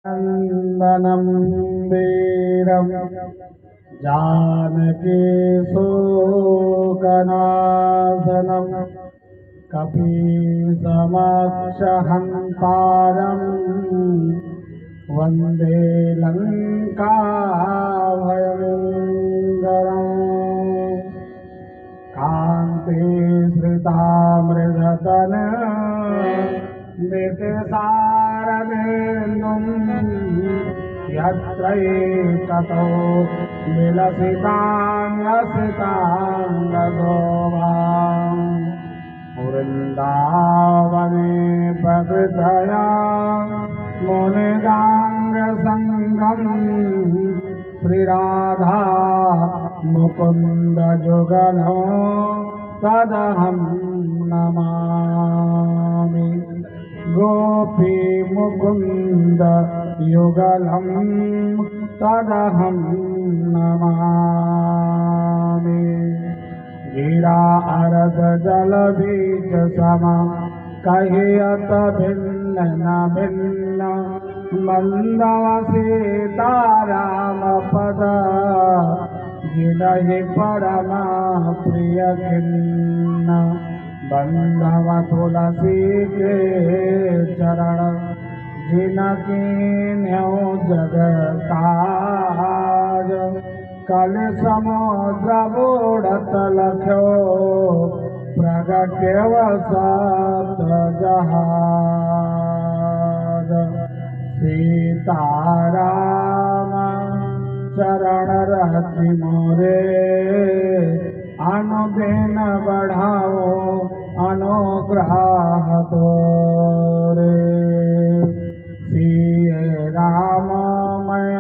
नंदनम वीरम जानकी शोकनाशनम कपीशमक्षहन्तारं वन्दे लङ्काभयङ्करम् कान्तिश्रितामृततन दितिसारदेन्दुं यत्रैकतो विलसिताङ्गसिताङ्गशोभाम् वृन्दावने प्रकृतया मुनिगाङ्गसङ्गम् श्रीराधा मुकुन्दयुगलो तदहं नमामि गोपी मुकुन्द युगलं तदहं नमामि गिरा अरद जल बीज सम कहियत भिन्न न भिन्न मंदव सीताराम पद जिनहि परम प्रिय खिन्न बंधव तुलसी के चरण जिनकी न्यौ जग काज कल समुद्र बूढ़त लख्यो प्रगट्यव सत जहाज सीताराम चरण रहति मोरे अनुदिन बढ़ाओ अनुग्रह तोरे सिए राम मैं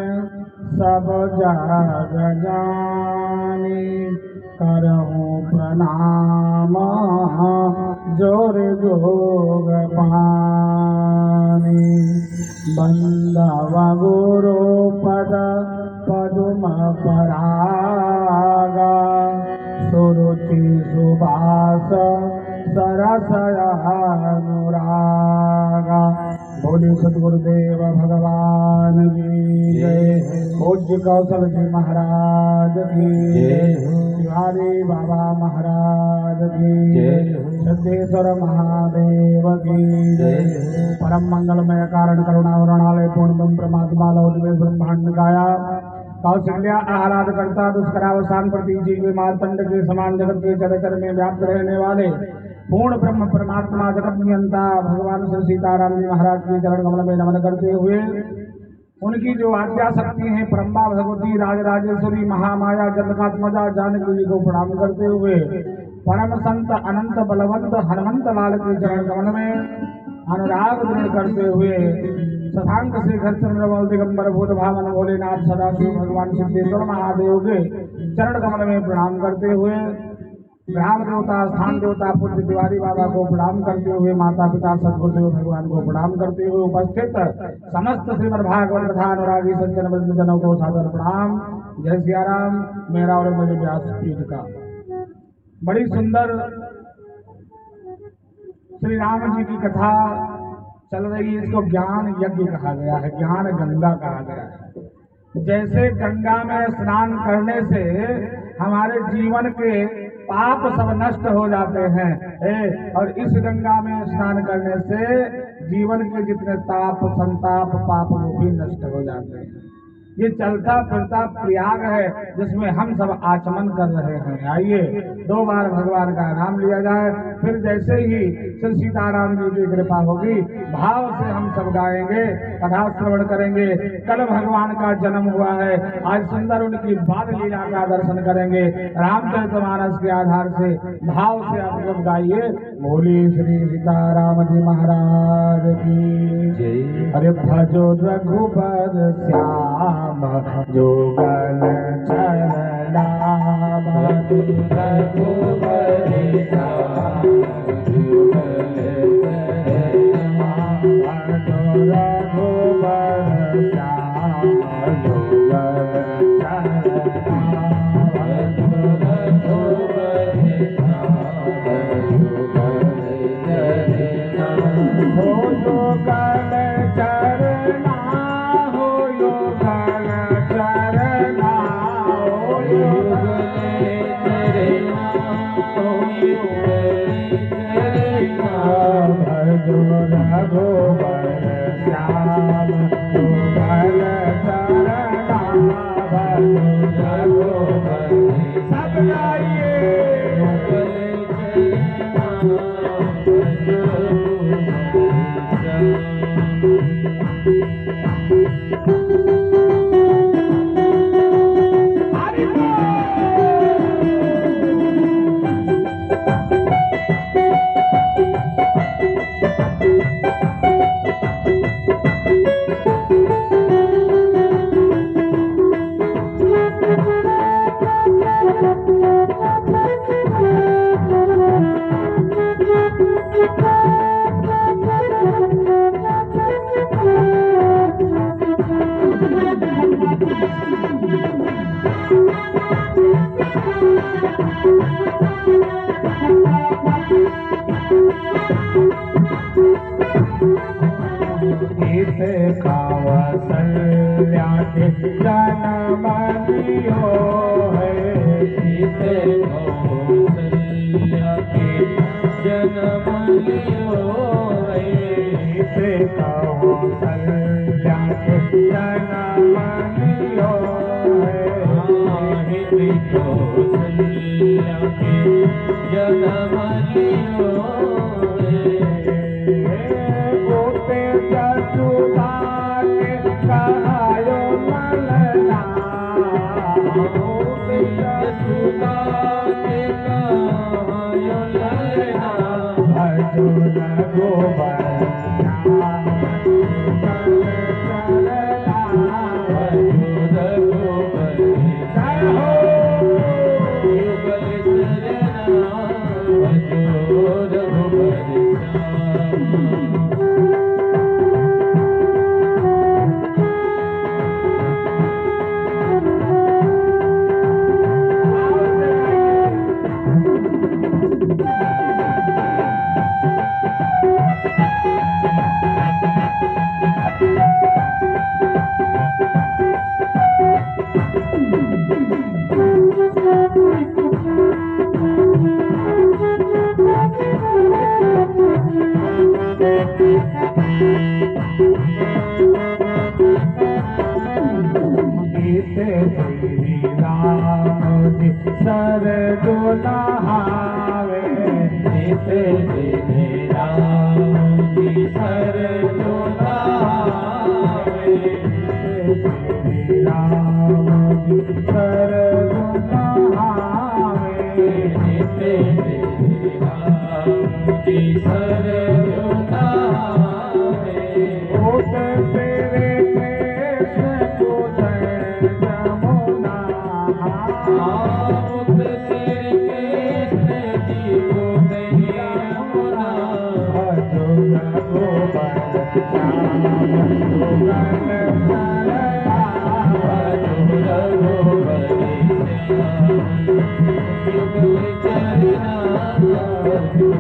सब जग जानी करहूँ प्रणाम जोर जोग पानी बंदव गुरु पद पदुम परागा सुरुचि सुबास सरसयानुरागा बोले सद्गुरुदेव भगवान की जय। पूज्य कौशल जी महाराज की जय। बिहारी बाबा महाराज की जय। सिद्धेश्वर महादेव की जय। परम मंगलमय कारण करुणा वरणालय पूर्णम परमात्मा लौटवे ब्रह्मांड गाया कौशल्या आह्लाद करता दुष्करावसान प्रतीजी के मारतंड के समान जगत के चरचर में व्याप्त रहने वाले पूर्ण ब्रह्म परमात्मा जगत नियंता भगवान श्री सीताराम जी महाराज के चरण कमल में नमन करते हुए उनकी जो आज्ञा शक्ति है परम्बा भगवती राजराजेश्वरी महामाया जगन्नाथमजा जानकी जी को प्रणाम करते हुए परम संत अनंत बलवंत हनुमंत लाल के चरण कमल में अनुराग दृढ़ करते हुए शशांक शेखर चंद्रमल दिगंबर भूत भावन भोलेनाथ सदाशिव भगवान सिद्धेश्वर महादेव के चरण कमल में प्रणाम करते हुए ग्राम देवता स्थान देवता पूज्य तिवारी बाबा को प्रणाम करते हुए माता पिता सदगुरुदेव भगवान को प्रणाम करते हुए उपस्थित समस्त श्रीमद् भागवत कथा अनुरागी सज्जन वृंदजनों को सादर प्रणाम। जय सिया राम। मेरा और मेरे व्यास पीठ का बड़ी सुंदर श्री राम जी की कथा चल रही है। इसको ज्ञान यज्ञ कहा गया है, ज्ञान गंगा कहा गया है। जैसे गंगा में स्नान करने से हमारे जीवन के पाप सब नष्ट हो जाते हैं और इस गंगा में स्नान करने से जीवन के जितने ताप संताप पाप वो भी नष्ट हो जाते हैं। ये चलता फिरता प्रयाग है जिसमें हम सब आचमन कर रहे हैं। आइए 2 बार भगवान का नाम लिया जाए, फिर जैसे ही श्री सीताराम जी की कृपा होगी भाव से हम सब गाएंगे, कथा श्रवण करेंगे। कल भगवान का जन्म हुआ है, आज सुंदर उनकी बाल लीला का दर्शन करेंगे। रामचरितमानस के आधार से भाव से आप सब गाइए। बोली श्री सीताराम जी महाराज की जय। अरे भजो रघुबर श्याम जोगन चरना भजो रघुबर श्याम जोगन चरना भजो रघुबर श्याम जोगन चरना भजो रघुबर श्याम जोगन चरना कौसल्या के जन्म लियो है, इसे कौसल्या के जन्म लियो है, इसे कौसल्या के जन्म लियो है, इसे कौसल्या के जन्म लियो है। गोपे जसुदा के कहायो मलना, गोपे जसुदा के कहायो ललना, अर्जुन गोवर्धना अर्जुन गोवर्धना, युगल चरना अर्जुन गोवर्धना। श्री राम जी सर जो नहावे, श्री राम जी सर जो नहावे, श्री राम जी सर जो नहावे, श्री राम जी सर जो नहावे। ओट तेरे कृष्ण को जय जमुना, आप श्री कृष्ण जी को जय यमुना, अर्जुन गोवर्धना अर्जुन गोवर्धना, युगल चरना अर्जुन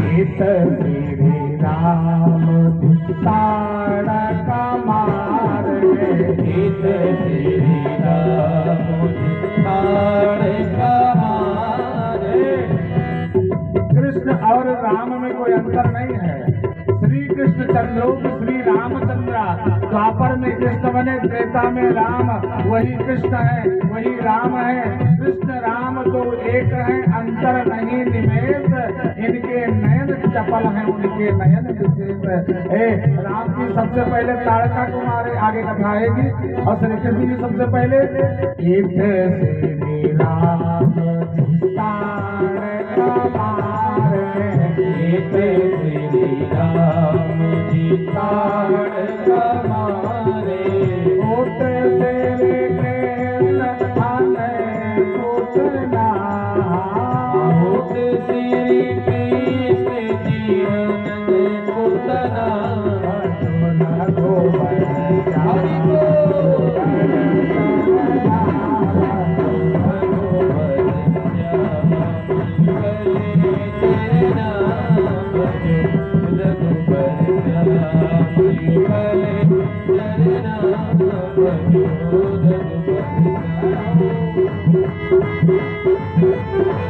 श्री राम तारक मारे, श्री राम तारक मारे। कृष्ण और राम में कोई अंतर नहीं है। श्री कृष्ण चंद्रों श्री रामचंद्रा, द्वापर में कृष्ण बने, त्रेता में राम, वही कृष्ण है वही राम है। कृष्ण राम तो एक है, अंतर नहीं निमेष, इनके नयन चपल हैं उनके नयन विशेष। राम जी सबसे पहले ताड़का को मारे, आगे कथा आएगी, और श्री कृष्ण जी सबसे पहले एक श्री राम ताड़का मारे, श्री राम जी ताड़क मारे, ओट तेरे कृष्ण आने पूतना, ओट श्री कृष्ण जी अनंत पुतना, अर्जुन गोवर्धना हरि Thank you.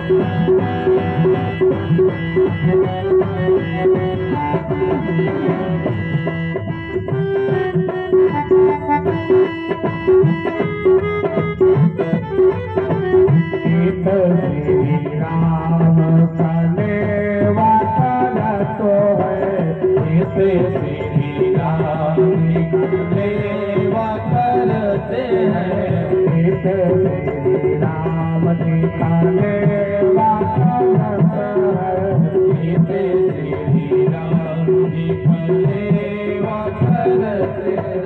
गीत श्री राम कलेवा करतो है, गीत श्री राम कलेवा करते हैं, गीत श्री राम जी कलेवा करतो है, गीत श्री राम कलेवा करते हैं।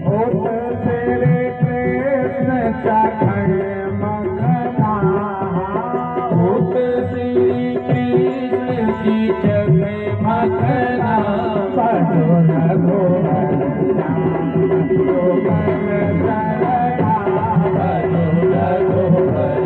उस श्री कृष्ण चरण मखना, उस श्री कृष्ण जी जग मखना, मधुर गोवर श्याम गोवर चरणा, मधुर गोबर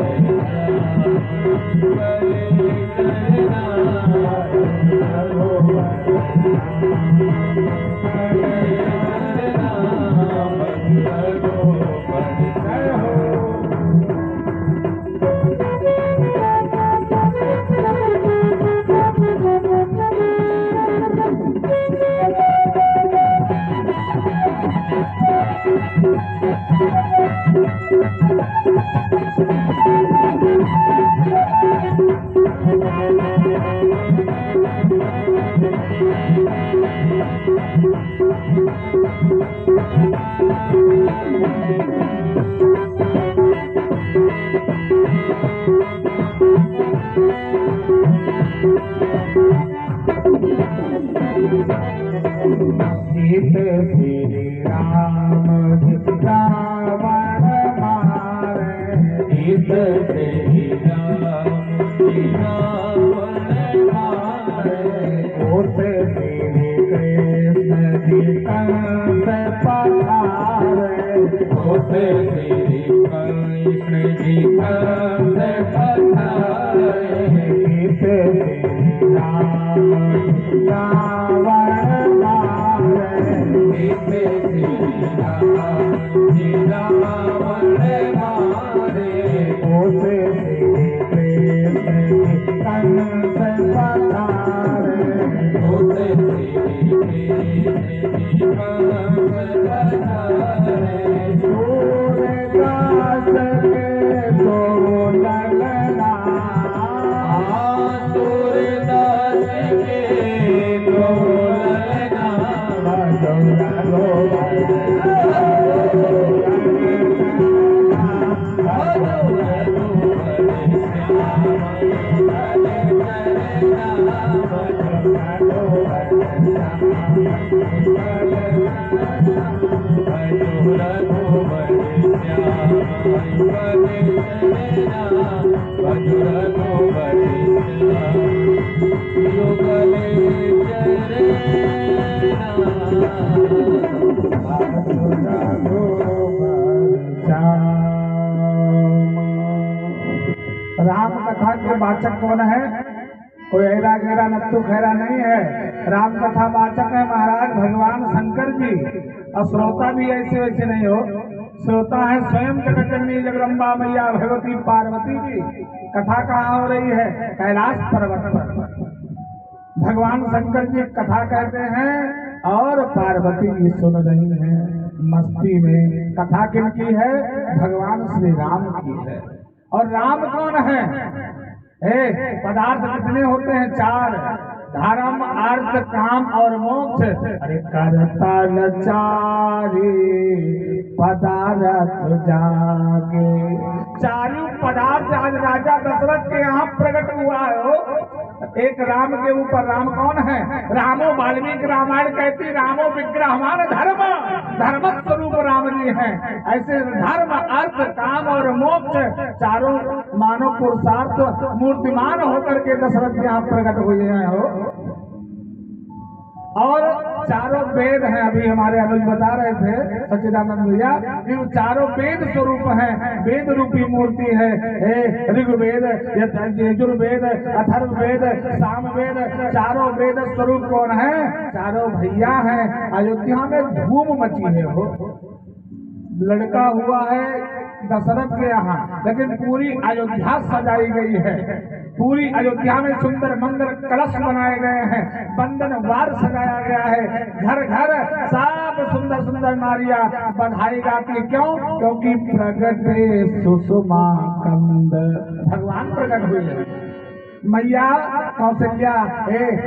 गीत श्री राम जी रावण मारे, गीत श्री राम जी रावण मारे, उस श्री कृष्ण जी कंस पधारे, उस श्री कृष्ण जी कंस पधारे, गीत श्री राम जी रावण मारे, गीत श्री राम जी रावण मारे, उस श्री कृष्ण जी कंस पधारे, उस श्री कृष्ण जी कंस पधारे, सूरदास के दो ललना, सूरदास के दो ललना, मधुर गोवर मधुर गोबर श्याम भले चरना, मधुर गोबर श्याम भले चरना, मधुर गोबर श्याम युगले राम कथा के वाचक कौन है? कोई ऐरा गैरा नत्थु खैरा नहीं है। राम कथा वाचक है महाराज भगवान शंकर जी। और श्रोता भी ऐसे वैसे नहीं हो, श्रोता है स्वयं जगतजननी जगदम्बा मैया भगवती पार्वती जी। कथा कहाँ हो रही है? कैलाश पर्वत पर भगवान शंकर जी कथा कहते हैं और पार्वती जी सुन रही हैं मस्ती में। कथा किनकी है? भगवान श्री राम की है। और राम कौन है? पदार्थ कितने होते हैं? 4, धर्म अर्थ काम और मोक्ष। अरे करता चारी पदार्थ जागे। चारों पदार्थ आज राजा दशरथ के यहाँ प्रकट हुआ है। एक राम के ऊपर। राम कौन है? रामो वाल्मीकि रामायण कहती रामो विग्रहवान धर्म, धर्म स्वरूप राम जी हैं। ऐसे धर्म अर्थ काम और मोक्ष चारों मानव पुरुषार्थ मूर्तिमान होकर के दशरथ यहाँ प्रकट हुए हैं हो। और चारों वेद हैं। अभी हमारे अनुज बता रहे थे सच्चिदानंद भैया कि वो चारों वेद स्वरूप हैं। वेद रूपी मूर्ति है। ऋग्वेद, यजुर्वेद, अथर्ववेद, सामवेद, चारों वेद स्वरूप कौन है? चारों भैया हैं। अयोध्या में धूम मची है। हो लड़का हुआ है दशरथ के यहाँ, लेकिन पूरी अयोध्या सजाई गई है। पूरी अयोध्या में सुंदर मंगल कलश बनाए गए हैं, बंधन वार सजाया गया है। घर घर सब सुंदर सुंदर नारियां बधाई गाती। क्यों? क्योंकि प्रगटे सुषमा कंद, भगवान प्रकट हुए हैं। मैया कौशल्या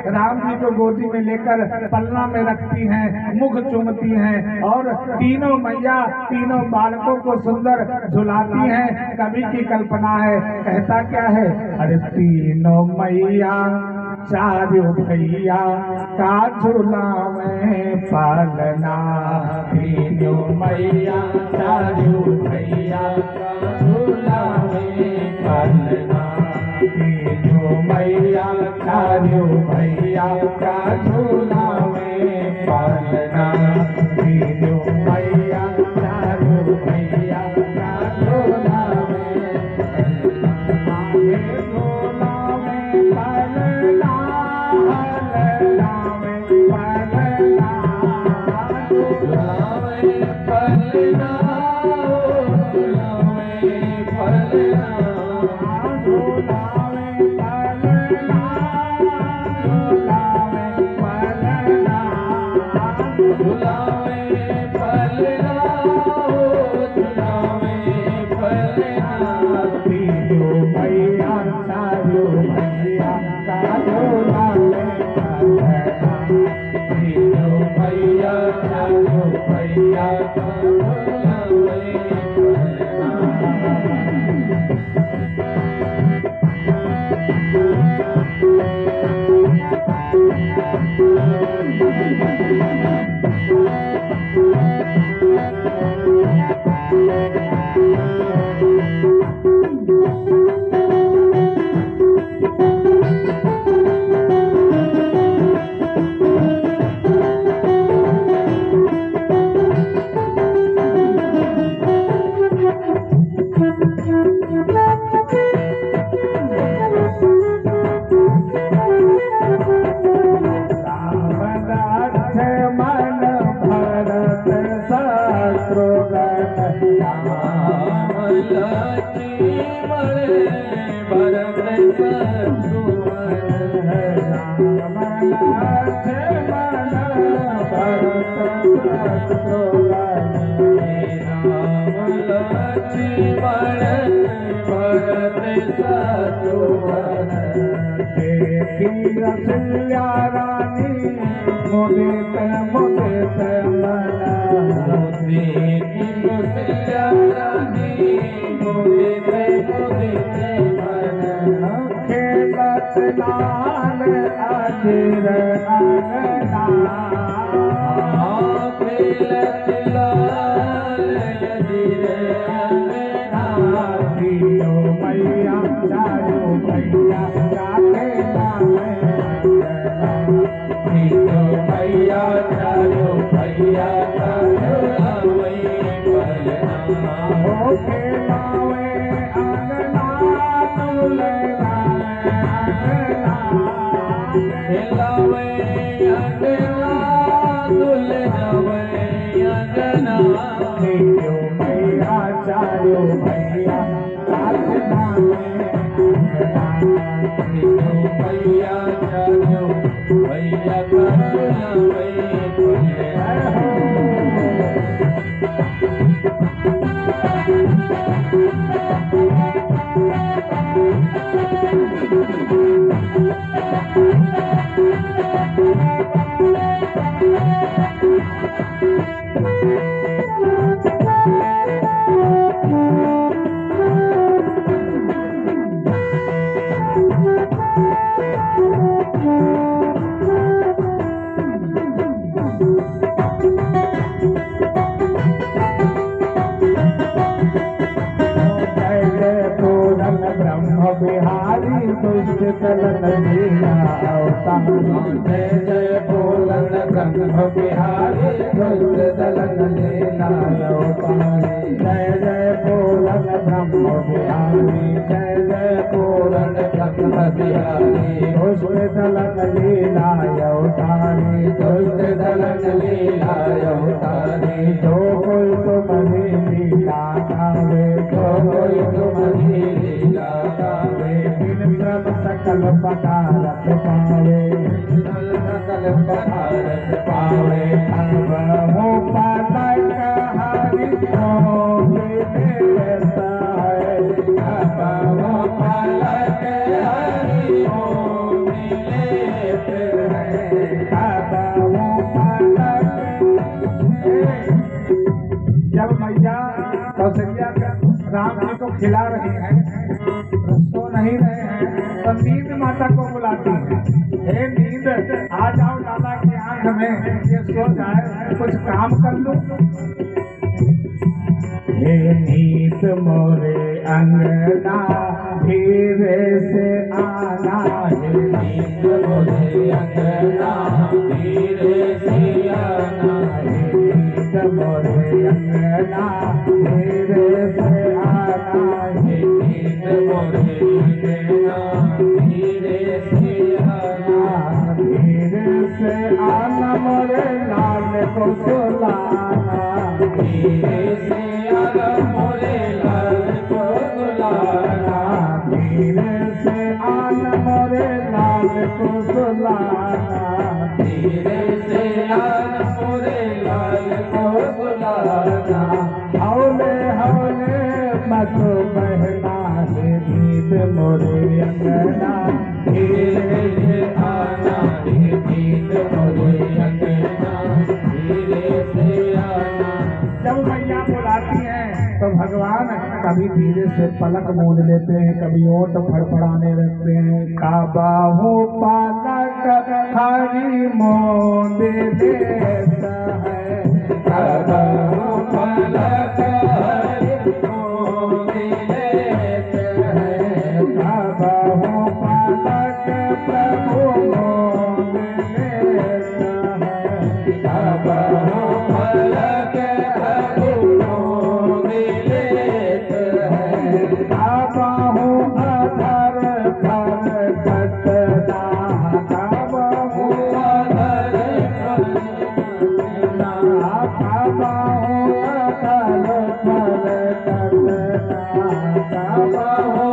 राम जी को गोदी में लेकर पलना में रखती हैं, मुख चूमती हैं और तीनों मैया तीनों बालकों को सुंदर झुलाती हैं। कवि की कल्पना है, कहता क्या है? अरे तीनों मैया चारों भैया का झुलावे पालना, तीनों मैया चारों भैया का झुलावे पालना, तीनों मैया चारों भैया का झुलावे पालना, तीनों मैया चारों भैया का झुलावे पालना, झुलावे पालना, जो कोई तो पदारथ पावे, सकल पदारथ पावे। अब वो पलक हरि को मिलता है, अब वो पलक हरि को मिलते हैं। अब वो पलक। जब मैया कौशल्या राम जी को खिला रही हैं, सो नहीं रहे हैं, तो नींद माता को बुलाती है, हे नींद आ जाओ लाला की आंख में, ये सो जाए, कुछ काम कर लो। हे नींद मोरे अंगना धीरे से आना, हे नींद मोरे अंगना धीरे से आना। हे नींद मोरे अंगना धीरे से आना, हे नींद मोरे अंगना धीरे से आना। धीरे से आना मोरे लाल को सुलाना, धीरे से आना मोरे लाल को बुलाना। धीरे से आना मोरे लाल को सुलाना, धीरे से आना मोरे लाल को बुलाना। हौले हौले मत बहना, हे नींद मोरे अंगना धीरे से आना रे नींद मोरे अंगना धीरे से आना। जब मैया बुलाती हैं तो भगवान कभी धीरे से पलक मूंद लेते हैं, कभी ओंठ फड़फड़ाने लगते हैं। काबाहू पलक हरि मूंद लेता है, काबाहू पलक हरि मूंद लेता है। काबाहू पलक प्रभु मूंद लेता है, काबाहू पलक हरि मूंद लेता है। काबाहू अधर फर कटना, काबाहू अधर फलना। काबाहू अधर फर कटना, काबाहू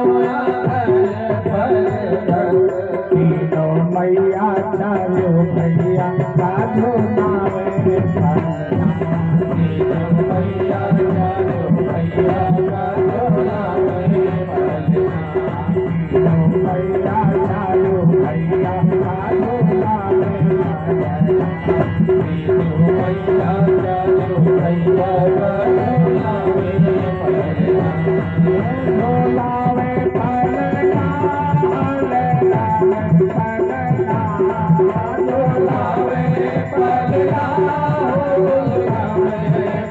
तीनों मैया चारो भैया साधु नावे फलना, तीनों मैया चारो भैया साधु नावे फलना, तीनों मैया चारो भैया साधु नावे फलना, तीनों मैया चारो भैया साधु नावे फलना, झोलावे फलना, फलना फलना, झोलावे फलना, झोलावे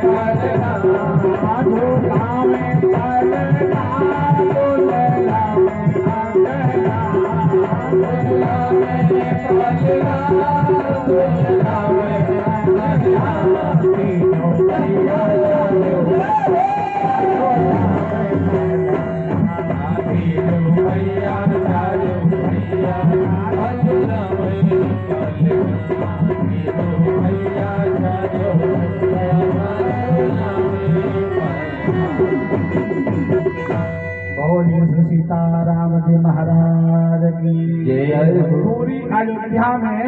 फलना, झोलावे फलना, झोलावे अंगना, झोलावे फलना, झोलावे अंगना, तीनों मैया चारो तीनों मैया चारो भैया झोलावे फलना, तीनों मैया चारो भैया झोलावे फलना। बोलिए श्री सीताराम जी महाराज की जय। पूरी अयोध्या में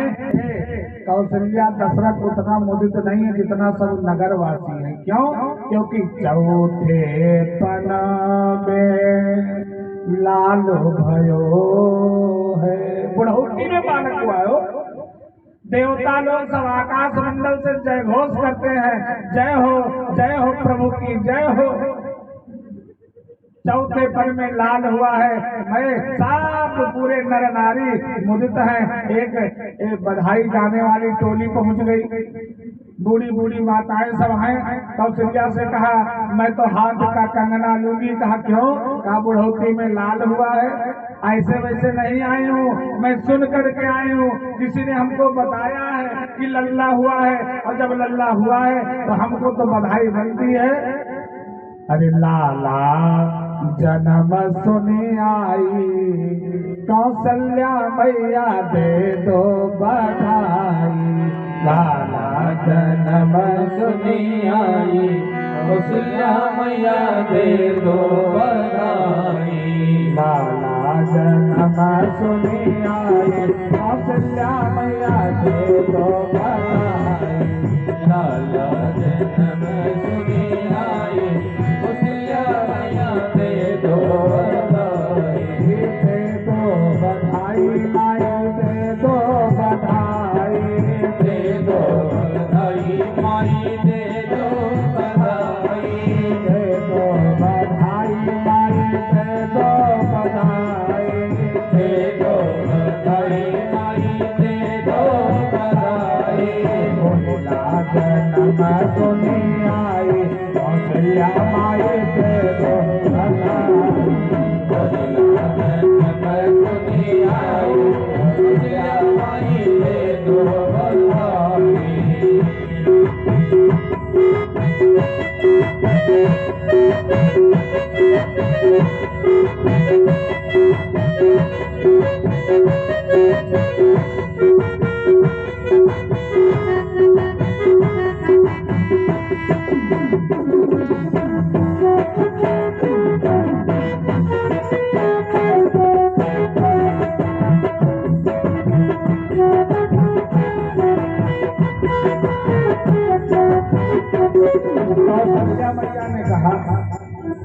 कौशल्या दशरथ उतना मुदित नहीं है जितना सब नगरवासी हैं। क्यों? क्योंकि चौथे पन में लाल भयो है, बुढ़ौती में बालक हुआ हो। देवता लोग सब आकाश मंडल से जय घोष करते हैं, जय हो प्रभु की जय हो। चौथे पन में लाल हुआ है, मैं सब पूरे नर नारी मुदित हैं। एक बधाई गाने वाली टोली पहुंच गई, बूढ़ी बूढ़ी माताएं सब हैं। कौशल्या से कहा मैं तो हाथ का कंगना लूंगी। कहा क्यों? कहा बुढ़ौती में लाल हुआ है। ऐसे वैसे नहीं आई हूँ, मैं सुन करके आई हूँ, किसी ने हमको बताया है कि लल्ला हुआ है, और जब लल्ला हुआ है तो हमको तो बधाई बनती है। अरे लाला जन्म सुनी आई, कौशल्या मैया दे दो बधाई। लाला जन्म सुनी आई कौशल्या मैया दे दो बधाई। लाला जन्म सुनी आई कौशल्या मैया दे दो बधाई। लाला जन्म सुनी आई कौशल्या मैया दे दो बधाई। दे दो बधाई माई दे दो बधाई। दे दो बधाई माई दे दो बधाई। दे दो बधाई माई दे दो बधाई। दे दो बधाई माई दे दो बधाई। भोला जन्म सुनी आई कौशल्या माई दे दो बधाई। भोला जन्म सुनी आई कौशल्या माई दे दो बधाई। कौशल्या मैया ने कहा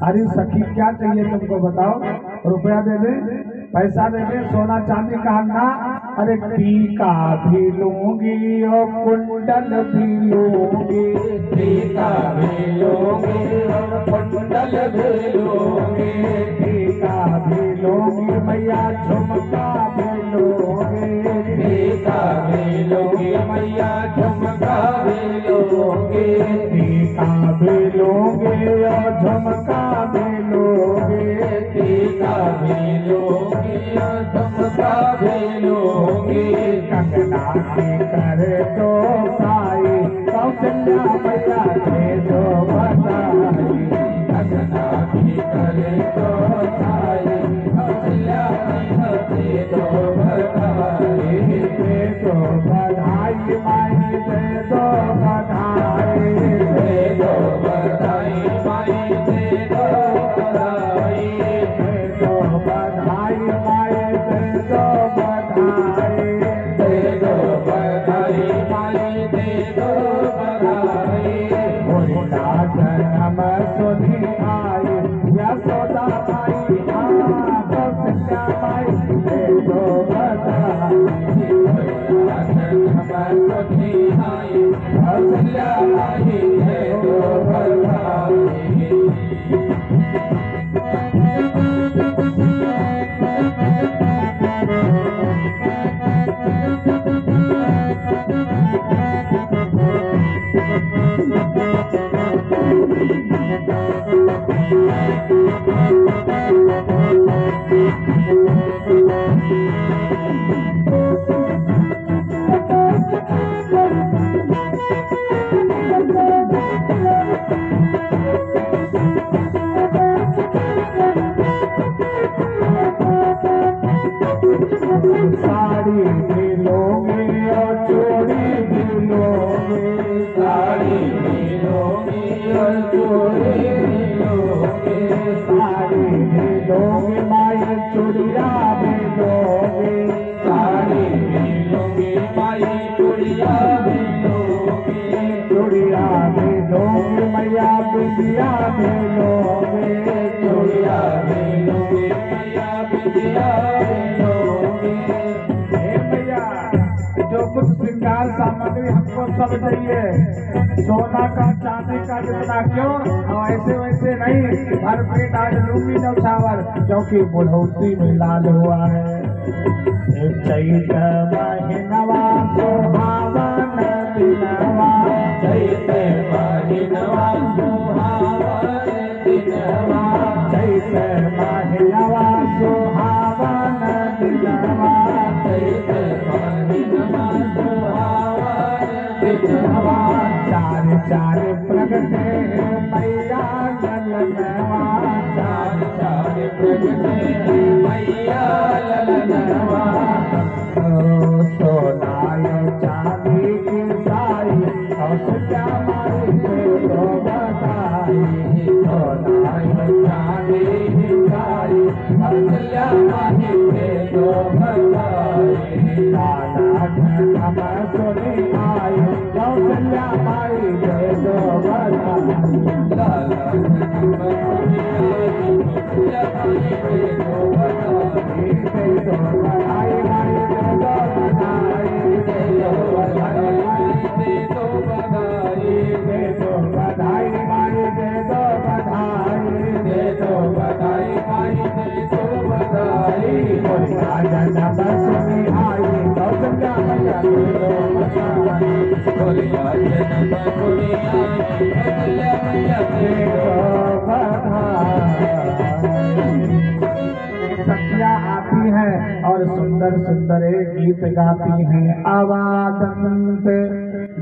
अरे सखी क्या चाहिए तुमको बताओ, रुपया दे दे, पैसा दे दे, सोना चांदी का ना, अरे टीका भी लूंगी और कुंडल भी लूंगी। टीका भी लूंगी और कुंडल भी लूंगी। टीका भी लूंगी मैया झुमका भी लूंगी। टीका भी लूंगी मैया झुमका भी लूंगी। टीका भी लूंगी और झुमका भी लूंगी। टीका भी लूंगी और झुमका भी लूंगी। कंगना की करे तो साई कौशल्या मैया दे दो बधाई। कंगना की करे तो साई कौशल्या मैया दे दो बधाई। दे दो बधाई माई दे दो बधाई। दे दो बधाई माई दे दो बधाई। दे दो बधाई माई दे दो बधाई। दे दो बधाई माई दे दो बधाई। भोला जन्म सुनी आई यशोदा माई कौशल्या माई दे दो बधाई। भोला जन्म सुनी आई कौशल्या माई दे दो बधाई। साड़ी भी लोगे और चूड़ी भी लोगे। साड़ी भी लूंगी और चूड़ी भी लूंगी। साड़ी भी लोगे माई चूड़िया भी लोगे। साड़ी भी लूंगी माई चूड़िया भी लूंगी। चूड़िया भी लोगे मैया बिंदिया भी लोगे। चूड़िया भी लूंगी मैया बिंदिया भी लूंगी। हे मैया जो कुछ श्रृंगार सामग्री हमको सब चाहिए, सोना का चांदी का जितना क्यों और ऐसे वैसे नहीं, भर पेट आज लूंगी नौछावर क्योंकि बुढ़ौती में लाल हुआ है। चैत महीनवा सुहावन दिनवा। चैत महीनवा सुहावन दिनवा। चैत महीनवा सुहावन दिनवा। चैत महीनवा सुहावन दिनवा। चार चार प्रगटे मैया ललनवा। चार चार प्रगटे मैया ललनवा। सोनाय चांदी की साई कौशल्या माई दे दो बधाई। सोनाय चांदी की साई कौशल्या माई जन्म सुनी आई कौशल्या माई दे दो बधाई लाला जन्म सुनी आई कौशल्या माई दे दो बधाई दे दो बधाई माई दे दो बधाई दे दो बधाई दे दो बधाई दे दो बधाई माई दे दो बधाई दे दो बधाई माई दे दो बधाई कौशल्या जन्म सुनी आई कौशल्या मैया दे दो बधाई बोलिया जन्म सुनी आई कौशल्या मैया दे दो सखियाँ आती हैं और सुंदर सुंदर एक गीत गाती हैं आवाज़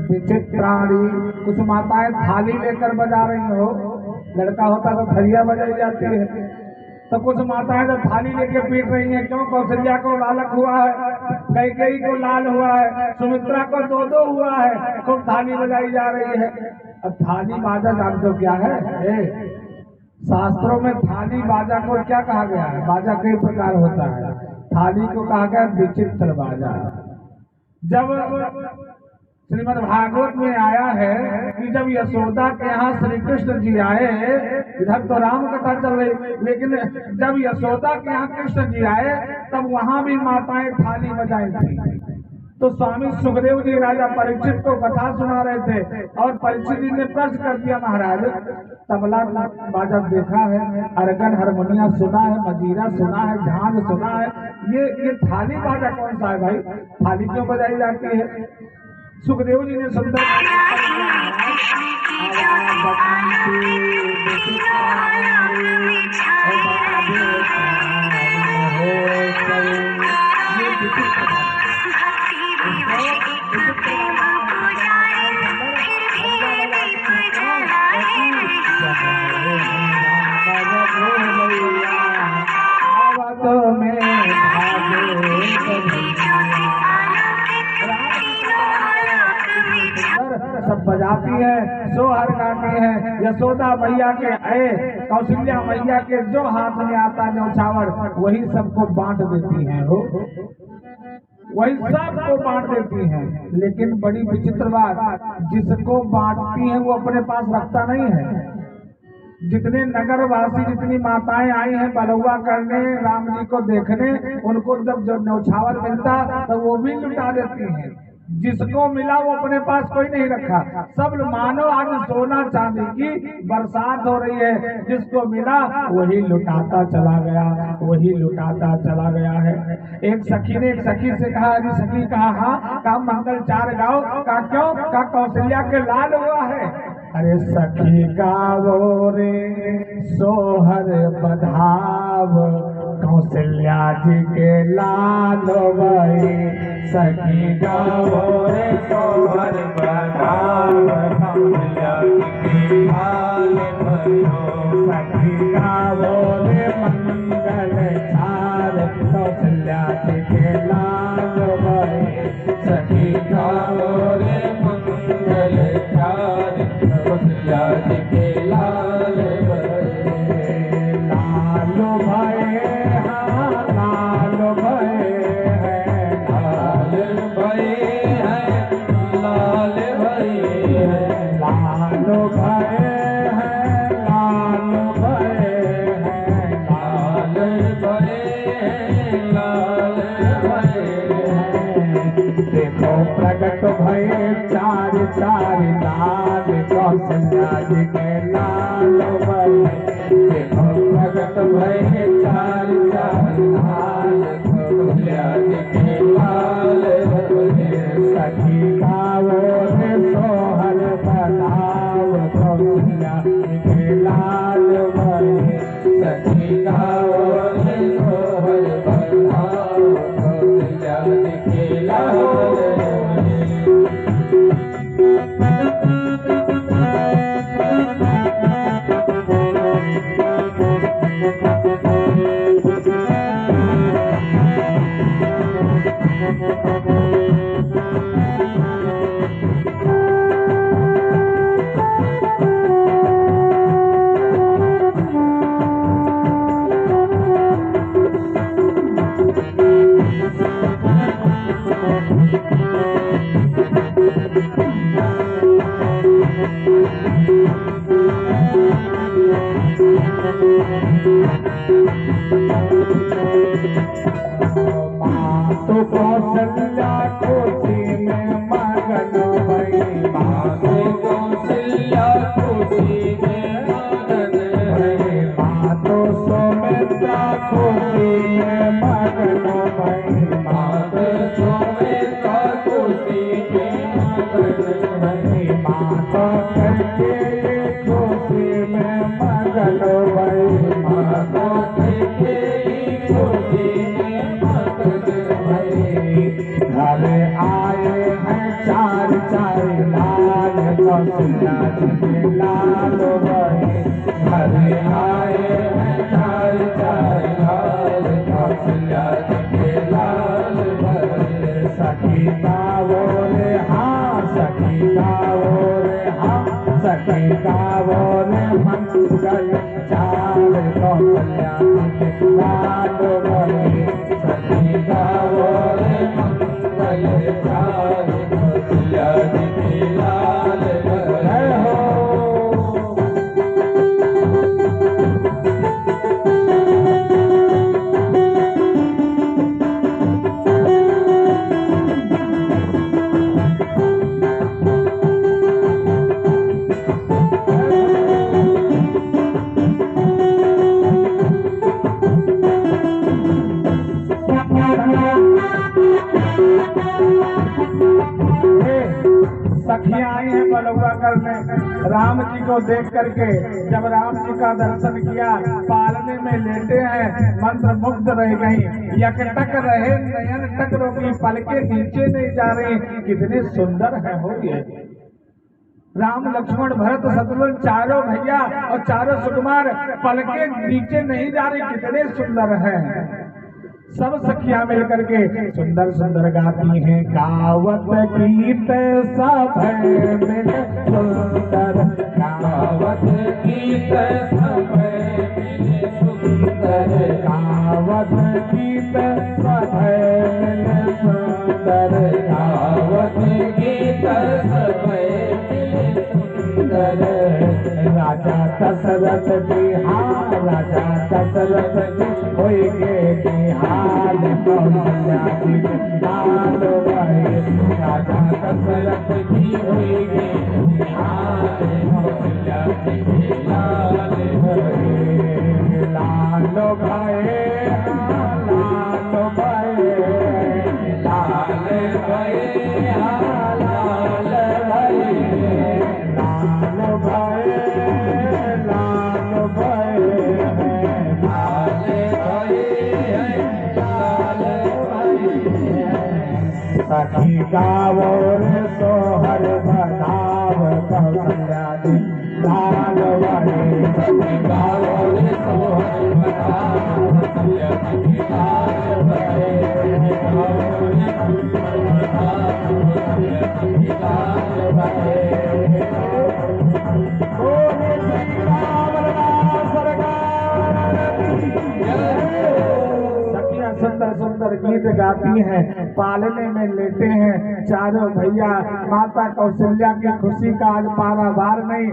विचित्राणी। कुछ माताएं थाली लेकर बजा रही हो, लड़का होता तो थरिया बजाई जाती है, तो कुछ माताएं तो थाली लेके पीट रही हैं। क्यों? कौशल्या को लालक हुआ है, कैकेयी को लाल हुआ है, सुमित्रा को दो हुआ है, खूब थाली बजाई जा रही है। अब थाली बाजा जानते हो क्या है? शास्त्रों में थाली बाजा को क्या कहा गया है? बाजा कई प्रकार होता है, थाली को कहा गया विचित्र बाजा। जब श्रीमद् भागवत में आया है कि जब यशोदा के यहाँ श्री कृष्ण जी आए, इधर तो राम कथा चल रही, लेकिन जब यशोदा के यहाँ कृष्ण जी आए तब वहां भी माताएं थाली बजाई थी। तो स्वामी सुखदेव जी राजा परीक्षित को कथा सुना रहे थे और परीक्षित जी ने प्रश्न कर दिया, महाराज तबला बाजा देखा है, अर्गन हारमोनिया सुना है, मजीरा सुना है, झांझ सुना है, ये थाली बाजा कौन सा है भाई? थाली क्यों बजाई जाती है? सुखदेव जी ने सुंदर सब बजाती है, सोहर गाती है। यशोदा मैया के आए, कौशल्या मैया के जो हाथ में आता न्यौछावर वही सबको बांट देती हैं, हो वही सबको बांट देती हैं। लेकिन बड़ी विचित्र बात, जिसको बांटती हैं वो अपने पास रखता नहीं है। जितने नगरवासी, जितनी माताएं आई हैं बलुआ करने, राम जी को देखने, उनको जब न्यौछावर मिलता तो वो भी लुटा देती हैं। जिसको मिला वो अपने पास कोई नहीं रखा, सब मानो आज सोना चांदी की बरसात हो रही है। जिसको मिला वही लुटाता चला गया, वही लुटाता चला गया है। एक सखी ने एक सखी से कहा, अरे सखी कहा, हाँ कहा मंगल चार गाओ। कहा क्यों? कहा कौशल्या के लाल हुआ है। अरे सखी गावो रे सोहर बधाव, कौशल्या जी के लाल भई। सखी गावो रे सोहर बधाव, कौशल्या जी के लाल भयो। सखी गावो रे मंगल चार, कौशल्या जी के लाल भई। सखी गावो रे मंगल चार, कौशल्या जी के लाल भये। लाल भये हाँ लाल भये हैं, लाल भये हैं, लाल भये हैं, लाल भये हैं, लाल भये हैं, लाल भये हैं, लाल भये हैं। देखो प्रगट भये चार चार लाल, कौशल्या जी के लाल भये। देखो प्रगट भये चार चार लाल, कौशल्या जी के लाल भये। सखी गावो रे सोहर बधाव, कौशल्या जी के लाल भये। सखी गावो रे सोहर बधाव, कौशल्या जी के लाल भये। तो कौशल्या खुशी में मगन भई माते कौशल्या खुशी में मगन भई मातो सुमित्रा खुशी में मगन भई माते सुमित्रा खुशी में मगन भई माता करके खुशी में मगन भई माता के खुशी में मगन भई घर आए हैं चार चार लाल कौशल्या जी के लाल भई घर आए हैं चार चार लाल कौशल्या जी के लाल भरे सखी गावो रे हाँ सखी गावो रे हाँ सखी गावो रे मंगल चार कौशल्या जी के लाल भई सखी गावो रे मंगल चार कौशल्या जी के लाल भरे जय हो सखियां आई हैं बलुआ करने राम जी को देख करके जब राम जी का दर्शन किया पालने में लेटे हैं मंत्र मुग्ध रह गई यकटक रहे नयन टक रोकी पलके नीचे नहीं जा रही कितने सुंदर है हो ये राम लक्ष्मण भरत शत्रुघ्न चारों भैया और चारों सुकुमार पलके नीचे नहीं जा रही कितने सुंदर हैं सब सखियां मिल करके सुंदर सुंदर गाती हैं गावत गीत सब मिल सुंदर गावत गीत सब मिले सुंदर गावत गीत सब मिल सुंदर गावत गीत सब मिले सुंदर राजा दशरथ बिहार राजा दशरथ जी होइगे बिहार कौशल्या जी के लाल भई राजा दशरथ जी होइगे बिहार कौशल्या जी के लाल भरे लाल भये लाल भये लाल भये लाल भये लाल भये लाल भये लाल भये लाल भये सखी गावो रे सोहर बताव कौशल्या जी लाल भये सखी गावो रे सोहर बताव कौशल्या जी के लाल भरे गावो रे सोहर बताव कौशल्या जी के लाल भरे बोले श्री राम राम सरकार सखियां सुंदर सुंदर गीत गाती हैं पालने में लेटे हैं चारों भैया माता कौशल्या की खुशी का आज पारावार नहीं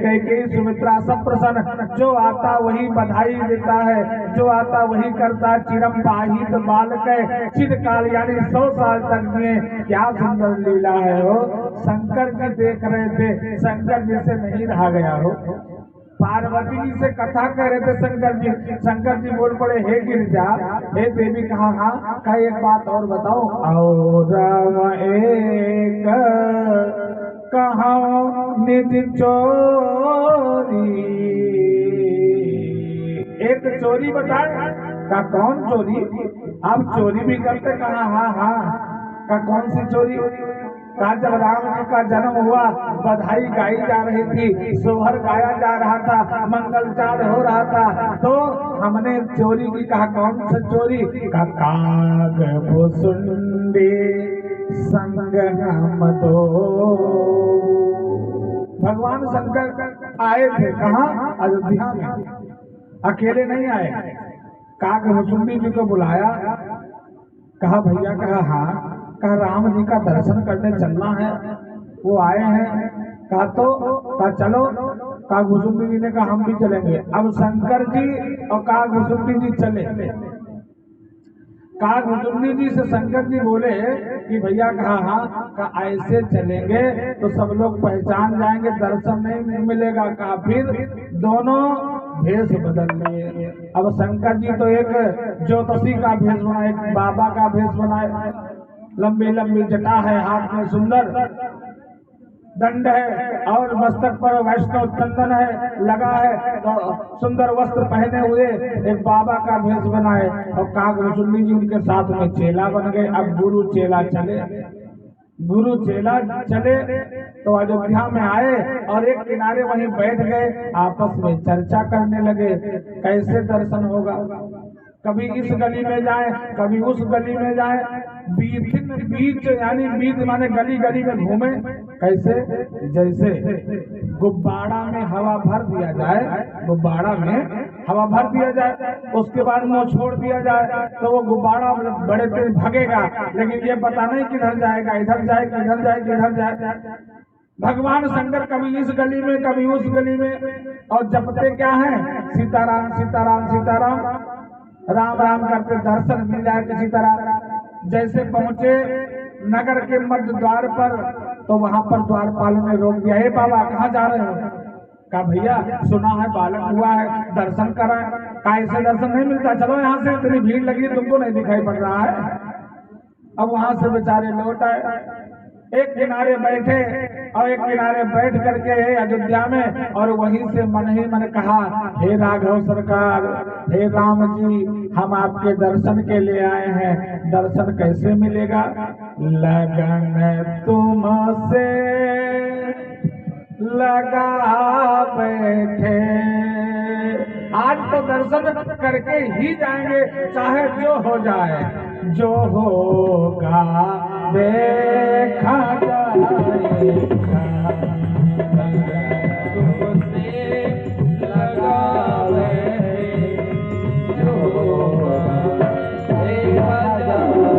कैकेयी सुमित्रा सब प्रसन्न जो आता वही बधाई देता है जो आता वही करता है चिरम पाहित बालक चिरकाल यानी 100 साल तक जिए क्या सुंदर लीला है हो शंकर जी देख रहे थे शंकर जी से नहीं रहा गया हो पार्वती जी से कथा कह रहे थे शंकर जी बोल पड़े हे गिरिजा हे देवी कहा हाँ कहा एक बात और बताओ और एक कहा निज चोरी एक चोरी बताए का कौन चोरी आप चोरी भी करते कहा हाँ हाँ का कौन सी चोरी कहा जब राम जी का जन्म हुआ बधाई गाई जा रही थी सोहर गाया जा रहा था मंगलचार हो रहा था तो हमने चोरी की कहा कौन सी चोरी का काग भुसुंडी संग हम दो भगवान शंकर आए थे कहाँ अयोध्या में अकेले नहीं आए काग भुसुंडी जी को बुलाया कहा भैया कहा हाँ कहा राम जी का दर्शन करने चलना है वो आए हैं कहा चलो। कहा घुसुंडी जी ने कहा हम भी चलेंगे। अब शंकर जी और कहा घुसुंडी जी चले। कहा घुसुंडी जी से शंकर जी बोले कि भैया कहा हाँ, कहा ऐसे चलेंगे तो सब लोग पहचान जाएंगे, दर्शन नहीं मिलेगा। कहा फिर दोनों भेष बदल लिए। अब शंकर जी तो एक ज्योतिषी का भेष बनाए, एक बाबा का भेष बनाए, लंबी लंबी जटा है, हाथ में सुंदर दंड है और मस्तक पर वैष्णव चंदन है लगा है, तो सुंदर वस्त्र पहने हुए एक बाबा का भेष बनाए। और कागभूषुंडी जी उनके साथ में चेला बन गए। अब गुरु चेला चले, गुरु चेला चले तो अयोध्या में आए और एक किनारे वहीं बैठ गए, आपस में चर्चा करने लगे कैसे दर्शन होगा। कभी इस गली में जाए, कभी उस गली में जाए, बीच यानी बीच माने गली गली में घूमे। कैसे? जैसे गुब्बारा में हवा भर दिया जाए, गुब्बारा में हवा भर दिया जाए, उसके बाद मुंह छोड़ दिया जाए तो वो गुब्बारा बड़े तेज भगेगा, लेकिन ये पता नहीं किधर जाएगा, इधर जाए किधर जाए किधर जाए। भगवान शंकर कभी इस गली में कभी उस गली में, और जपते क्या है? सीताराम सीताराम सीताराम, राम राम करते दर्शन मिल जाए किसी तरह। जैसे पहुंचे नगर के मध्य द्वार पर तो वहां पर द्वारपाल ने रोक दिया, हे बाबा कहाँ जा रहे हो? कहा भैया सुना है बालक हुआ है, दर्शन कराए। कहा ऐसे दर्शन नहीं मिलता, चलो यहाँ से, इतनी भीड़ लगी तुमको नहीं दिखाई पड़ रहा है। अब वहां से बेचारे लौट आए, एक किनारे बैठे और एक किनारे बैठ करके अयोध्या में, और वहीं से मन ही मन कहा, हे राघव सरकार, हे राम जी, हम आपके दर्शन के लिए आए हैं, दर्शन कैसे मिलेगा? लगन तुमसे लगा बैठे, आज तो दर्शन करके ही जाएंगे, चाहे जो हो जाए, जो होगा देखा जाएगा। तुमसे लगा बैठे, जो होगा देखा जाएगा।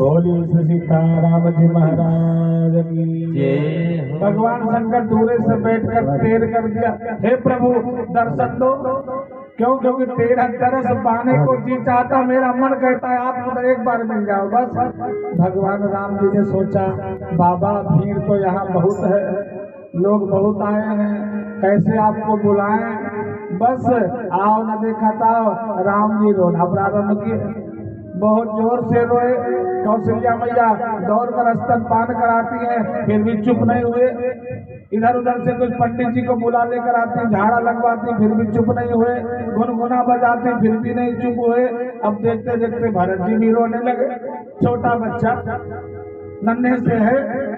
बोलिए श्री सीताराम जी महाराज की जय हो। भगवान शंकर दूरे से बैठकर तेर कर दिया, हे प्रभु दर्शन दो। क्यों? क्योंकि तेरा तरस पाने को जी चाहता, मेरा मन कहता है आप तो एक बार मिल जाओ बस। भगवान राम जी ने सोचा बाबा भीड़ तो यहाँ बहुत है, लोग बहुत आए हैं, कैसे आपको बुलाएं, बस आओ न देखा था। राम जी रोना प्रारंभ किए, बहुत जोर से रोए। कौशल्या मैया दौड़ कर स्तनपान कराती हैं, फिर भी चुप नहीं हुए। इधर उधर से कुछ पंडित जी को बुला लेकर आती, झाड़ा लगवाती, फिर भी चुप नहीं हुए। गुनगुना बजाती, फिर भी नहीं चुप हुए। अब देखते देखते भरत जी भी रोने लगे। छोटा बच्चा नन्हे से है,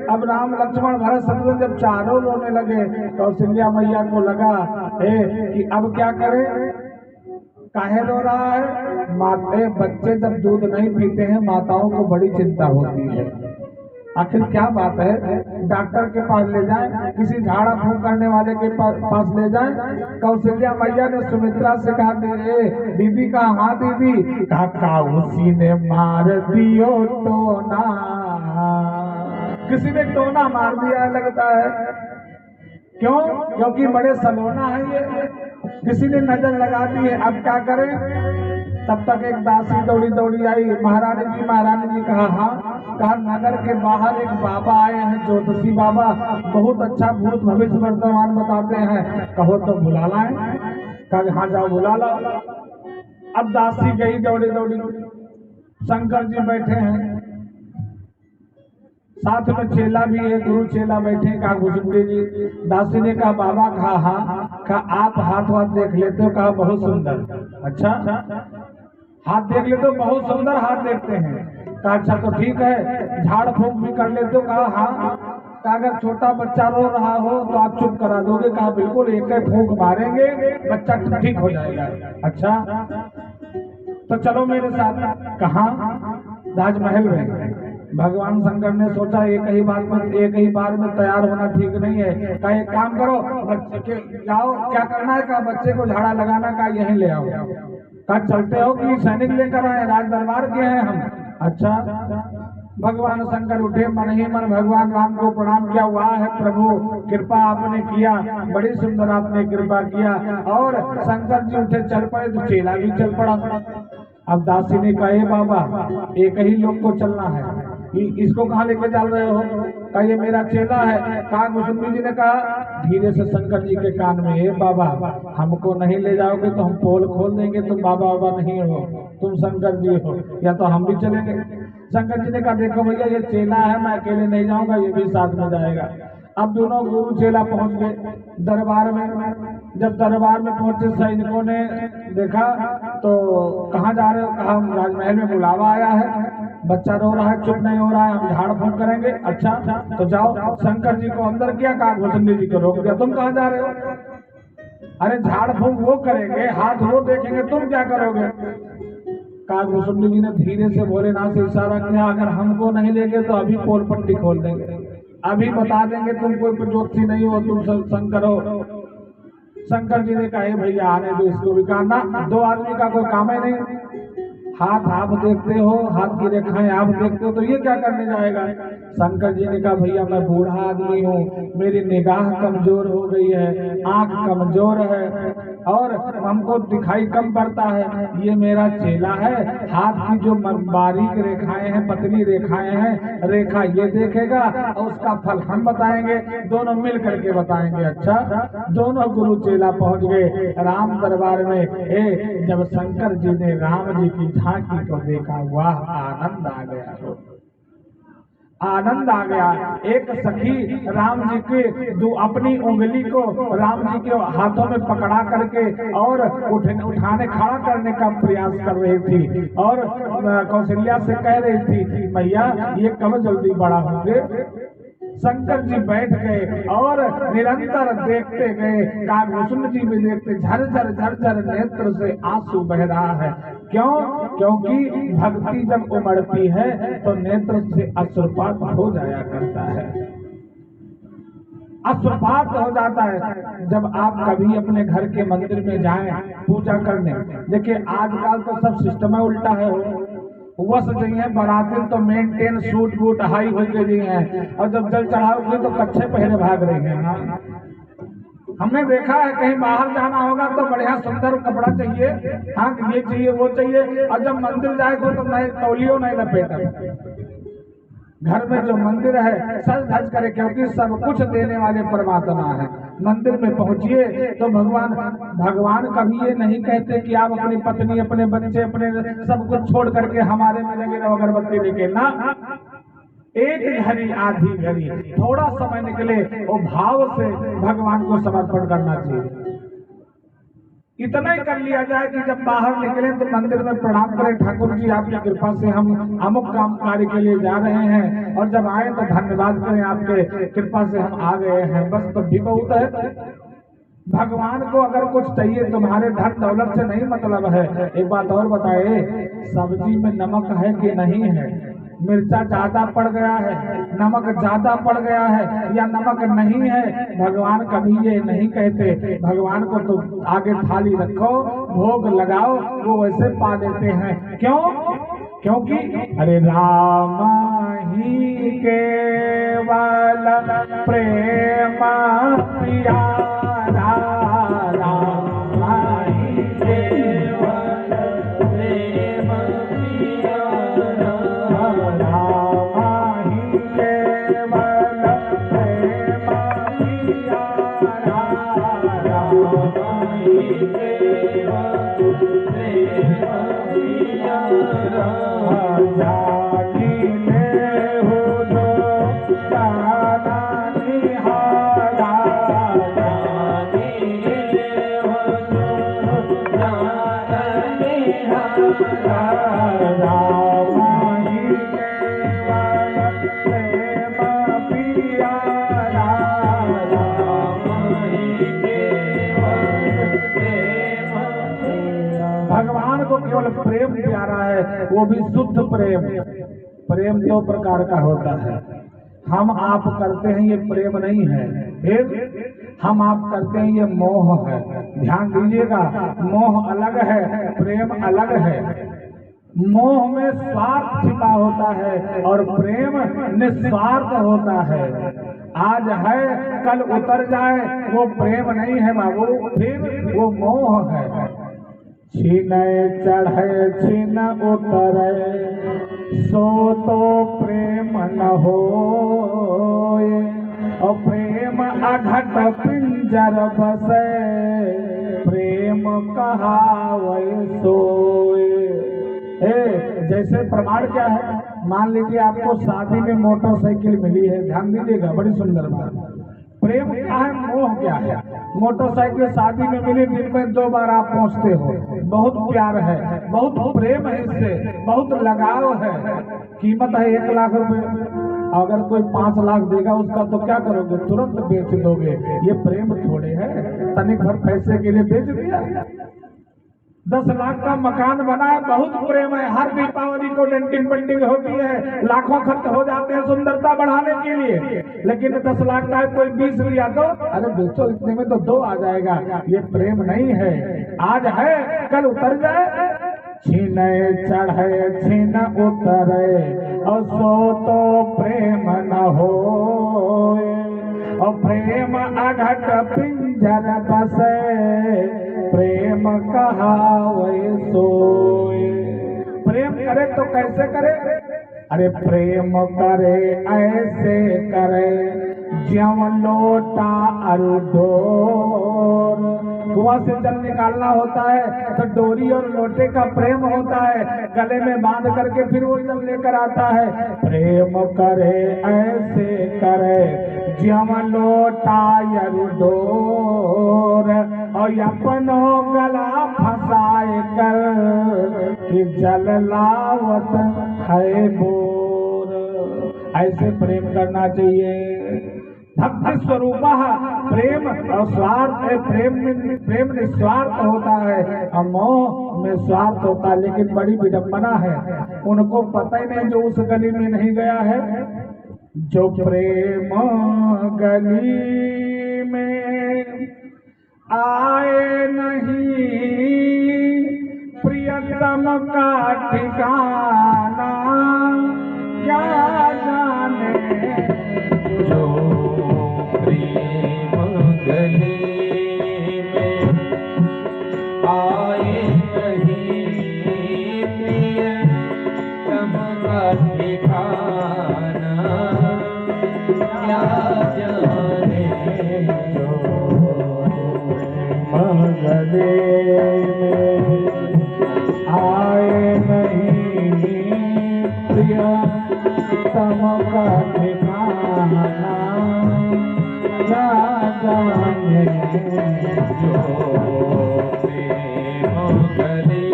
अब राम लक्ष्मण भरत शत्रुघ्न जब चारों रोने लगे, कौशल्या मैया को लगा कि अब क्या करें, काहे रो रहा है। माते बच्चे जब दूध नहीं पीते हैं माताओं को बड़ी चिंता होती है, आखिर क्या बात है। डॉक्टर के पास ले जाएं, किसी झाड़ा फूंक करने वाले के पास ले जाएं। कौशल्या मैया ने सुमित्रा से कहा दीदी का, हाँ दीदी, काका उसी ने मार दियो टोना, किसी ने टोना मार दिया लगता है। क्यों? क्योंकि बड़े सलोना है ये, किसी ने नजर लगा दी है, अब क्या करें। तब तक एक दासी दौड़ी दौड़ी आई, महारानी जी कहा हाँ, कहा नगर के बाहर एक बाबा आए हैं, ज्योतिषी बाबा, बहुत अच्छा भूत भविष्य वर्तमान बताते हैं, कहो तो बुला लाएं। कहा हाँ जाओ बुला ला। अब दासी गई दौड़ी दौड़ी, शंकर जी बैठे हैं, साथ में चेला भी है, गुरु चेला बैठे। कहा घुसुंडी जी, दासी ने कहा बाबा, कहा हाँ, कहा आप हाथ वाथ देख लेते हो, कहा बहुत सुंदर। अच्छा हाथ देख लेते हो, बहुत सुंदर हाथ देखते हैं। कहा अच्छा तो ठीक है, झाड़ फूंक भी कर लेते हो, कहा हाँ। कहा अगर छोटा बच्चा रो रहा हो तो आप चुप करा दोगे, कहा बिल्कुल, एक फूंक मारेंगे बच्चा ठीक हो जाएगा। अच्छा तो चलो मेरे साथ। कहा? राजमहल में। भगवान शंकर ने सोचा एक ही बार में तैयार होना ठीक नहीं है। कहा एक काम करो, बच्चे के जाओ, क्या करना है, कहा बच्चे को झाड़ा लगाना, कहा यहीं ले आओ। कहा चलते हो कि सैनिक लेकर आए, राज दरबार के हैं हम। अच्छा भगवान शंकर उठे, मन ही मन भगवान राम को प्रणाम किया, वाह है प्रभु, कृपा आपने किया, बड़ी सुंदर आपने कृपा किया। और शंकर जी उठे चल पड़े तो चेला भी चल पड़ा। अब दासी ने कहा बाबा एक ही लोग को चलना है, इसको कहाँ लेके चल रहे हो? कहा ये मेरा चेला है। कहा कुसुम्बी जी ने कहा धीरे से शंकर जी के कान में, हे बाबा हमको नहीं ले जाओगे तो हम पोल खोल देंगे, तुम बाबा नहीं हो, तुम शंकर जी हो, या तो हम भी चलेंगे। शंकर जी ने कहा देखो भैया ये चेला है, मैं अकेले नहीं जाऊंगा, ये भी साथ में जाएगा। अब दोनों गुरु चेला पहुंच गए दरबार में। जब दरबार में पहुंचे सैनिकों ने देखा तो कहाँ जा रहे हो? कहा राजमहल में बुलावा आया है, बच्चा रो रहा है, चुप नहीं हो रहा है, हम झाड़ फूंक करेंगे। अच्छा तो जाओ। शंकर जी को अंदर किया, कहा घुसुंडी जी को रोक दिया, तुम कहाँ जा रहे हो? अरे झाड़ फूंक वो करेंगे, हाथ वो देखेंगे, तुम क्या करोगे? कहा घुसुंडी जी ने धीरे से भोलेनाथ से इशारा किया, अगर हमको नहीं लेंगे तो अभी पोल पट्टी खोल देंगे, अभी बता देंगे तुम कोई ज्योतिषी नहीं हो, तुम शंकर हो। शंकर जी ने कहा भैया आने दो इसको भी। कहा ना, दो आदमी का कोई काम ही नहीं, हाथ आप देखते हो, हाथ की रेखाएं आप देखते हो, तो ये क्या करने जाएगा? शंकर जी ने कहा भैया मैं बूढ़ा आदमी हूँ, मेरी निगाह कमजोर हो गई है, आंख कमजोर है और हमको दिखाई कम पड़ता है, ये मेरा चेला है, हाथ की जो बारीक रेखाएं हैं, पतली रेखाएं हैं, रेखा ये देखेगा और उसका फल हम बताएंगे, दोनों मिल करके बताएंगे। अच्छा दोनों गुरु चेला पहुंच गए राम दरबार में। जब शंकर जी ने राम जी की झांकी को देखा, वाह आनंद आ गया हो, आनंद आ गया। एक सखी राम जी के अपनी उंगली को राम जी के हाथों में पकड़ा करके और उठाने खड़ा करने का प्रयास कर रही थी और कौशल्या से कह रही थी मैया ये कब जल्दी बड़ा होंगे। शंकर जी बैठ गए और निरंतर देखते गए। कागभूषण जी भी देखते, झरझर झरझर नेत्र से आंसू बह रहा है। क्यों? क्योंकि भक्ति जब उमड़ती है तो नेत्र से अश्रुपात हो जाया करता है, अश्रुपात हो जाता है। जब आप कभी अपने घर के मंदिर में जाएं पूजा करने, देखिए आजकल तो सब सिस्टम उल्टा है, वस जी है बराती तो मेंटेन सूट बूट हाई हो के जी है, और जब जल चढ़ाओगे तो कच्छे पहले भाग रही है। हमने देखा है कहीं बाहर जाना होगा तो बढ़िया सुंदर कपड़ा चाहिए, हाँ ये चाहिए वो चाहिए, और जब मंदिर जाएगा तो नए तौलियो नहीं लपेटा। घर में जो मंदिर है सज धज करे, क्योंकि सब कुछ देने वाले परमात्मा है। मंदिर में पहुंचिए तो भगवान कभी ये नहीं कहते कि आप अपनी पत्नी अपने बच्चे अपने सब कुछ छोड़ करके हमारे में लगे रहो अगरबत्ती लेके ना। एक घड़ी आधी घड़ी थोड़ा समय निकले वो भाव से भगवान को समर्पण करना चाहिए। इतना ही कर लिया जाए कि जब बाहर निकले तो मंदिर में प्रणाम करें, ठाकुर जी आपकी कृपा से हम अमुक काम कार्य के लिए जा रहे हैं, और जब आए तो धन्यवाद करें आपके कृपा से हम आ गए हैं, बस तो भी बहुत है। भगवान को अगर कुछ चाहिए तुम्हारे धन दौलत से नहीं मतलब है। एक बात और बताए, सब्जी में नमक है कि नहीं है, मिर्चा ज्यादा पड़ गया है, नमक ज्यादा पड़ गया है या नमक नहीं है, भगवान कभी ये नहीं कहते। भगवान को तो आगे थाली रखो, भोग लगाओ, वो वैसे पा देते हैं। क्यों? क्योंकि अरे राम ही केवल प्रेम प्यारा, राम ही केवल प्रेम प्यारा, राम ही केवल प्रेम प्यारा, राम ही केवल प्रेम प्यारा। भगवान को केवल प्रेम प्यारा है, वो भी शुद्ध प्रेम। प्रेम दो प्रकार का होता है, हम आप करते हैं ये प्रेम नहीं है, फिर हम आप करते हैं ये मोह है। ध्यान दीजिएगा, मोह अलग है, प्रेम अलग है। मोह में स्वार्थ छिपा होता है और प्रेम निस्वार्थ होता है। आज है कल उतर जाए वो प्रेम नहीं है बाबू, फिर वो मोह है। छीने चढ़े छीन उतरे सो तो प्रेम न हो, और प्रेम अघट पिंजर बसे प्रेम कहावै सोए। जैसे प्रमाण क्या है, मान लीजिए आपको शादी में मोटरसाइकिल मिली है, ध्यान दीजिएगा बड़ी सुंदर बात। प्रेम क्या है, मोह क्या है? मोटरसाइकिल शादी में मिली, दिन में 2 बार आप पहुंचते हो, बहुत प्यार है, बहुत प्रेम है, इससे बहुत लगाव है। कीमत है 1 लाख रुपए, अगर कोई 5 लाख देगा उसका तो क्या करोगे, तुरंत बेच दोगे। ये प्रेम थोड़े है, तनिक भर पैसे के लिए बेच दिया। 10 लाख का मकान बना है, बहुत प्रेम है, हर दीपावली को डेंटिंग पेंटिंग होती है, लाखों खर्च हो जाते हैं सुंदरता बढ़ाने के लिए, लेकिन 10 लाख का कोई 20 लिया तो अरे बेचो, इतने में तो 2 आ जाएगा। ये प्रेम नहीं है, आज है कल उतर जाए। छीने चढ़े छीन उतरे और सो तो प्रेम न हो, और प्रेम अघट पिंजर बसे प्रेम कहावै सोए। प्रेम करे तो कैसे करे? अरे प्रेम करे ऐसे करे ज्यों लोटा अरु डोर, कुआं से जल निकालना होता है तो डोरी और लोटे का प्रेम होता है, गले में बांध करके फिर वो जल लेकर आता है। प्रेम करे ऐसे करे ज्यों लोटा यरु डोर, और अपनो गला फंसाए कर कि जल लावत है बोर। ऐसे प्रेम करना चाहिए। भक्ति स्वरूप प्रेम और स्वार्थ है। प्रेम निस्वार्थ होता है और मोह में स्वार्थ होता है। लेकिन बड़ी विडंबना है, उनको पता ही नहीं जो उस गली में नहीं गया है। जो प्रेम गली में आए नहीं, प्रियतम का ठिकाना क्या जाने। जो प्रेम गली में आए नहीं, प्रियतम का ठिकाना क्या जाने। जो गले में आए नहीं, प्रियतम का ठिकाना क्या जाने। जो प्रेम गली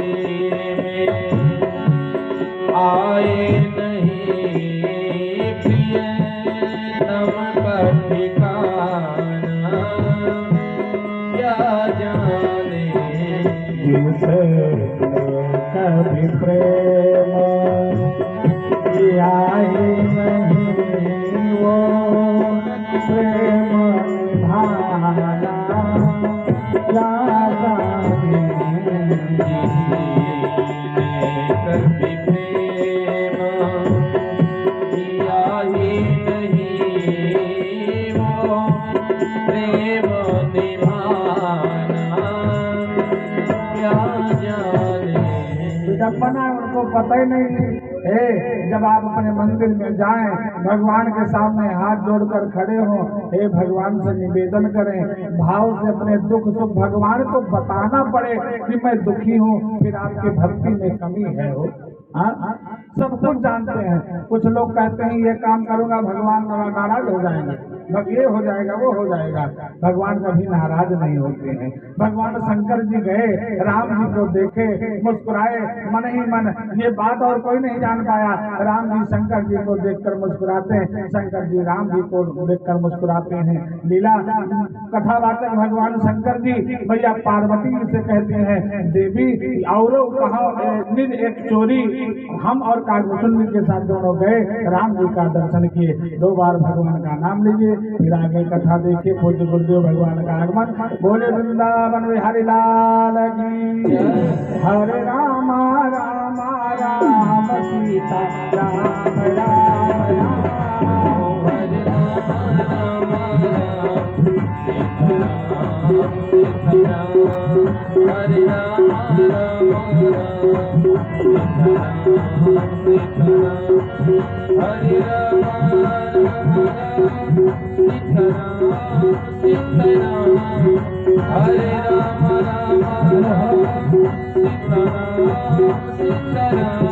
में आए नहीं, प्रियतम का ठिकाना क्या जाने। जिसे कभी प्रेम किया ही नहीं, वो प्रेम निभाना क्या जाने। कभी प्रेम किया ही नहीं, वो प्रेम निभाना क्या जाने। विडंबना उनको पता ही नहीं है। जब आप अपने मंदिर में जाएं, भगवान के सामने हाथ जोड़कर खड़े हों, हे भगवान से निवेदन करें, भाव से अपने दुख सुख भगवान को बताना पड़े कि मैं दुखी हूँ, फिर आपकी भक्ति में कमी है। हो सब कुछ जानते हैं। कुछ लोग कहते हैं ये काम करूंगा भगवान नाराज हो जाएंगे, ये हो जाएगा वो हो जाएगा। भगवान कभी नाराज नहीं होते हैं। भगवान शंकर जी गए, राम जी को देखे, मुस्कुराए मन ही मन। ये बात और कोई नहीं जान पाया। राम जी शंकर जी को देखकर मुस्कुराते हैं, शंकर जी राम जी को देखकर मुस्कुराते हैं। लीला कथावाचक भगवान शंकर जी भैया पार्वती जी से कहते हैं, देवी औरों कहा निज एक चोरी, हम और कागभूषण के साथ दोनों गए, राम जी का दर्शन किए। 2 बार भगवान का नाम लीजिए, फिर आगे कथा देखिए। पूज्य गुरुदेव भगवान का आगमन। बोले वृंदावन बिहारी लाल की। हरे राम राम राम सीता राम राम राम। हरे राम राम राम सीता राम, हरे राम राम राम सीता राम, हरे राम राम राम सीता राम, हरे राम राम राम सीता राम, सीता राम।